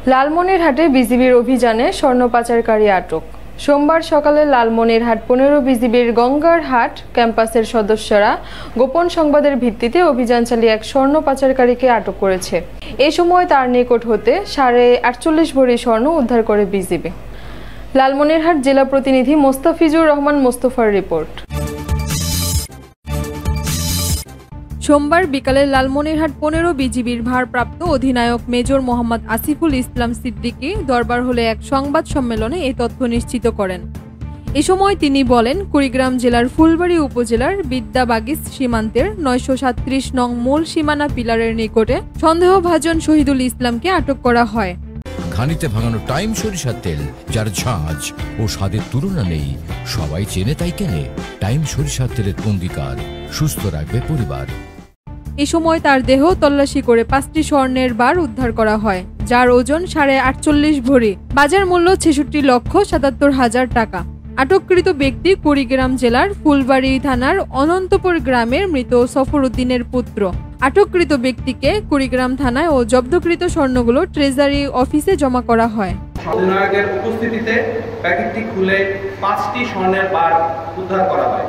লালমনিরহাটে বিজিবির অভিযানে স্বর্ণ পাচারকারী আটক। সোমবার সকালে লালমনিরহাট 15 বিজিবির গঙ্গারহাট ক্যাম্পাসের সদস্যরা গোপন সংবাদের ভিত্তিতে অভিযান চালিয়ে এক স্বর্ণ পাচারকারীকে আটক করেছে। এই সময় তার নিকট হতে 48.5 ভরি স্বর্ণ উদ্ধার করে বিজিবি। লালমনিরহাট জেলা প্রতিনিধি মোস্তাফিজুর রহমান মোস্তফার রিপোর্ট। সোমবার বিকালে লালমনিরহাট 15 বিজিবির ভারপ্রাপ্ত অধিনায়ক মেজর মোহাম্মদ আসিফুল ইসলাম সিদ্দিকী দরবার হলে এক সংবাদ সম্মেলনে এই তথ্য নিশ্চিত করেন। এ সময় তিনি বলেন, কুড়িগ্রাম জেলার ফুলবাড়ী উপজেলার বিদ্যাবাগিস সীমান্তের 937 নং মূল সীমানা পিলারের নিকটে সন্দেহভাজন শহীদুল ইসলামকে আটক করা হয়। ঘানিতে ভাঙানো টাইম সরিষার তেল, যার ঝাঁঝ ও স্বাদের তুলনা নেই, সবাই চেনে তাই কেনে। টাইম সরিষার তেলের অঙ্গীকার, সুস্থ রাখবে পরিবার। এ সময় তার দেহ তল্লাশি করে 5টি স্বর্ণের বার উদ্ধার করা হয়, যার ওজন 48.5 ভরি, বাজার মূল্য 66,77,000 টাকা। আটককৃত ব্যক্তি কুড়িগ্রাম জেলার ফুলবাড়ী থানার অনন্তপুর গ্রামের মৃত সফর উদ্দিনের পুত্র। আটককৃত ব্যক্তিকে কুড়িগ্রাম থানায় ও জব্দকৃত স্বর্ণগুলো ট্রেজারি অফিসে জমা করা হয়। অধিনায়কের উপস্থিতিতে প্যাকেটটি খুলে 5টি স্বর্ণের বার উদ্ধার করা হয়।